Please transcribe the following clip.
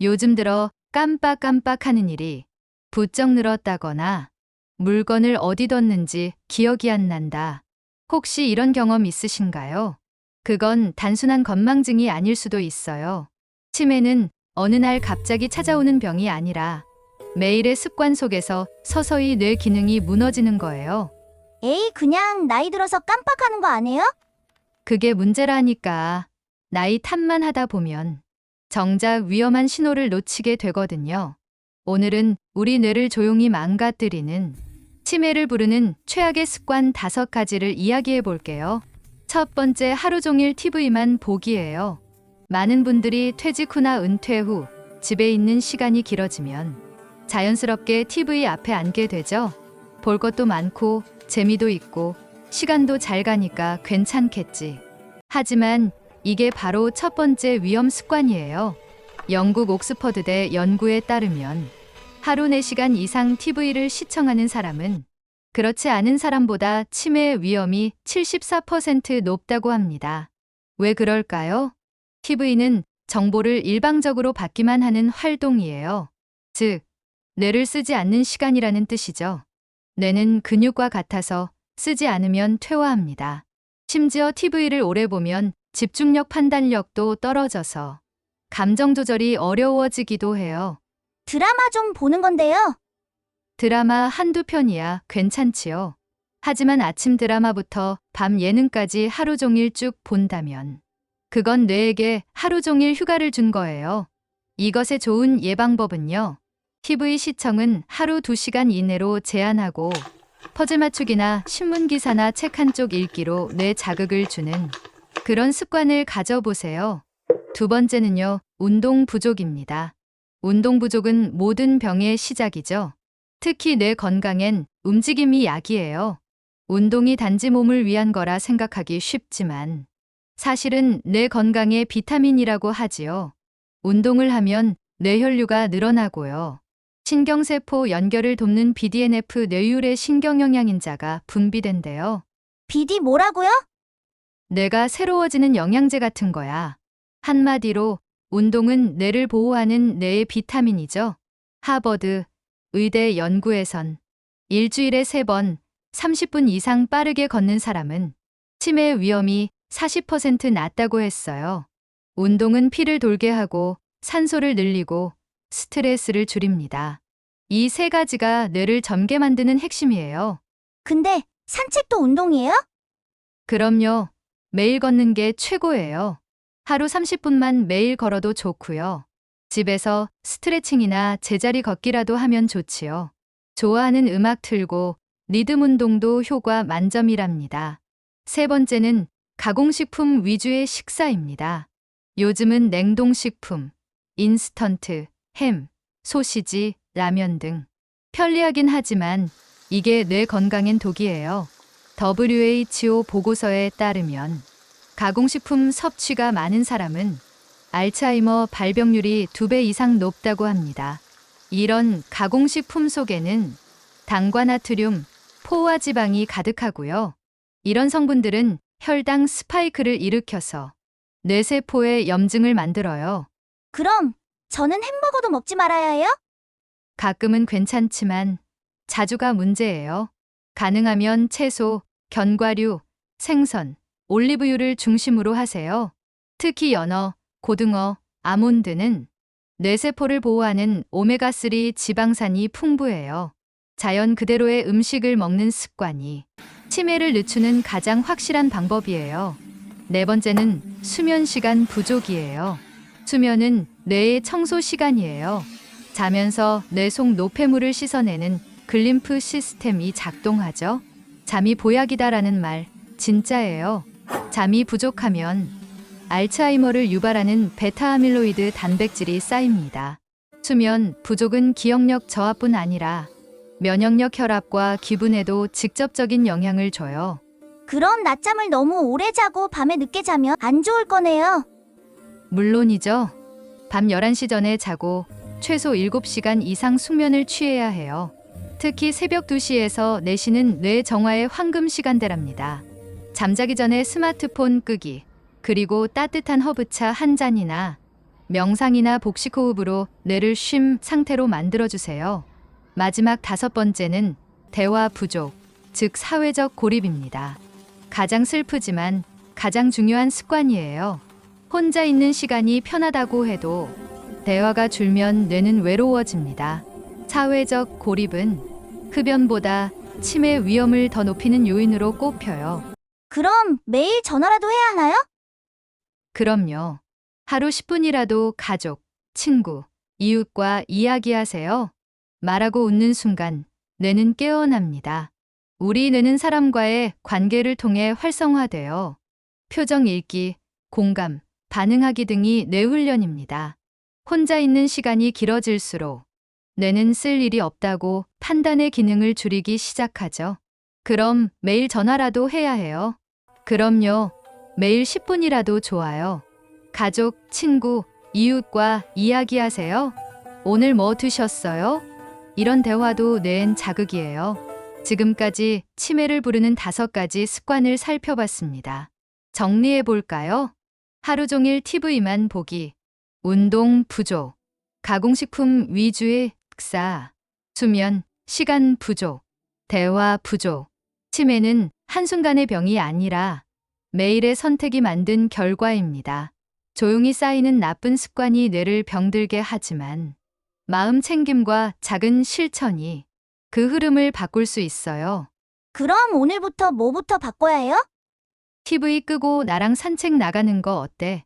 요즘 들어 깜빡깜빡하는 일이 부쩍 늘었다거나 물건을 어디 뒀는지 기억이 안 난다. 혹시 이런 경험 있으신가요? 그건 단순한 건망증이 아닐 수도 있어요. 치매는 어느 날 갑자기 찾아오는 병이 아니라 매일의 습관 속에서 서서히 뇌 기능이 무너지는 거예요. 에이, 그냥 나이 들어서 깜빡하는 거 아니에요? 그게 문제라니까. 나이 탓만 하다 보면 정작 위험한 신호를 놓치게 되거든요. 오늘은 우리 뇌를 조용히 망가뜨리는 치매를 부르는 최악의 습관 5가지를 이야기해 볼게요. 첫 번째, 하루 종일 TV만 보기예요. 많은 분들이 퇴직 후나 은퇴 후 집에 있는 시간이 길어지면 자연스럽게 TV 앞에 앉게 되죠. 볼 것도 많고 재미도 있고 시간도 잘 가니까 괜찮겠지. 하지만 이게 바로 첫 번째 위험 습관이에요. 영국 옥스퍼드대 연구에 따르면 하루 4시간 이상 TV를 시청하는 사람은 그렇지 않은 사람보다 치매 위험이 74% 높다고 합니다. 왜 그럴까요? TV는 정보를 일방적으로 받기만 하는 활동이에요. 즉, 뇌를 쓰지 않는 시간이라는 뜻이죠. 뇌는 근육과 같아서 쓰지 않으면 퇴화합니다. 심지어 TV를 오래 보면 집중력 판단력도 떨어져서 감정 조절이 어려워지기도 해요. 드라마 좀 보는 건데요. 드라마 한두 편이야 괜찮지요. 하지만 아침 드라마부터 밤 예능까지 하루 종일 쭉 본다면 그건 뇌에게 하루 종일 휴가를 준 거예요. 이것의 좋은 예방법은요. TV 시청은 하루 2시간 이내로 제한하고 퍼즐 맞추기나 신문 기사나 책 한 쪽 읽기로 뇌 자극을 주는 그런 습관을 가져보세요. 두 번째는요, 운동 부족입니다. 운동 부족은 모든 병의 시작이죠. 특히 뇌 건강엔 움직임이 약이에요. 운동이 단지 몸을 위한 거라 생각하기 쉽지만 사실은 뇌 건강의 비타민이라고 하지요. 운동을 하면 뇌혈류가 늘어나고요. 신경세포 연결을 돕는 BDNF 뇌율의 신경영양인자가 분비된대요. BD 뭐라고요? 뇌가 새로워지는 영양제 같은 거야. 한마디로 운동은 뇌를 보호하는 뇌의 비타민이죠. 하버드 의대 연구에선 일주일에 3번 30분 이상 빠르게 걷는 사람은 치매 위험이 40% 낮다고 했어요. 운동은 피를 돌게 하고 산소를 늘리고 스트레스를 줄입니다. 이 3가지가 뇌를 젊게 만드는 핵심이에요. 근데 산책도 운동이에요? 그럼요. 매일 걷는 게 최고예요. 하루 30분만 매일 걸어도 좋고요. 집에서 스트레칭이나 제자리 걷기라도 하면 좋지요. 좋아하는 음악 틀고 리듬 운동도 효과 만점이랍니다. 세 번째는 가공식품 위주의 식사입니다. 요즘은 냉동식품, 인스턴트, 햄, 소시지, 라면 등 편리하긴 하지만 이게 뇌 건강엔 독이에요. WHO 보고서에 따르면 가공식품 섭취가 많은 사람은 알츠하이머 발병률이 2배 이상 높다고 합니다. 이런 가공식품 속에는 당과 나트륨, 포화 지방이 가득하고요. 이런 성분들은 혈당 스파이크를 일으켜서 뇌세포에 염증을 만들어요. 그럼 저는 햄버거도 먹지 말아야 해요? 가끔은 괜찮지만 자주가 문제예요. 가능하면 채소, 견과류, 생선, 올리브유를 중심으로 하세요. 특히 연어, 고등어, 아몬드는 뇌세포를 보호하는 오메가3 지방산이 풍부해요. 자연 그대로의 음식을 먹는 습관이 치매를 늦추는 가장 확실한 방법이에요. 네 번째는 수면 시간 부족이에요. 수면은 뇌의 청소 시간이에요. 자면서 뇌 속 노폐물을 씻어내는 글림프 시스템이 작동하죠. 잠이 보약이다라는 말 진짜예요. 잠이 부족하면 알츠하이머를 유발하는 베타아밀로이드 단백질이 쌓입니다. 수면 부족은 기억력 저하뿐 아니라 면역력, 혈압과 기분에도 직접적인 영향을 줘요. 그럼 낮잠을 너무 오래 자고 밤에 늦게 자면 안 좋을 거네요. 물론이죠. 밤 11시 전에 자고 최소 7시간 이상 숙면을 취해야 해요. 특히 새벽 2시에서 4시는 뇌 정화의 황금 시간대랍니다. 잠자기 전에 스마트폰 끄기, 그리고 따뜻한 허브차 한 잔이나 명상이나 복식 호흡으로 뇌를 쉼 상태로 만들어주세요. 마지막 5번째는 대화 부족, 즉 사회적 고립입니다. 가장 슬프지만 가장 중요한 습관이에요. 혼자 있는 시간이 편하다고 해도 대화가 줄면 뇌는 외로워집니다. 사회적 고립은 흡연보다 치매 위험을 더 높이는 요인으로 꼽혀요. 그럼 매일 전화라도 해야 하나요? 그럼요. 하루 10분이라도 가족, 친구, 이웃과 이야기하세요. 말하고 웃는 순간 뇌는 깨어납니다. 우리 뇌는 사람과의 관계를 통해 활성화되어 표정 읽기, 공감, 반응하기 등이 뇌 훈련입니다. 혼자 있는 시간이 길어질수록 뇌는 쓸 일이 없다고 판단의 기능을 줄이기 시작하죠. 그럼 매일 전화라도 해야 해요. 그럼요. 매일 10분이라도 좋아요. 가족, 친구, 이웃과 이야기하세요. 오늘 뭐 드셨어요? 이런 대화도 뇌엔 자극이에요. 지금까지 치매를 부르는 5가지 습관을 살펴봤습니다. 정리해 볼까요? 하루 종일 TV만 보기, 운동 부족, 가공식품 위주의 식사, 수면, 시간 부족, 대화 부족. 치매는 한순간의 병이 아니라 매일의 선택이 만든 결과입니다. 조용히 쌓이는 나쁜 습관이 뇌를 병들게 하지만 마음 챙김과 작은 실천이 그 흐름을 바꿀 수 있어요. 그럼 오늘부터 뭐부터 바꿔야 해요? TV 끄고 나랑 산책 나가는 거 어때?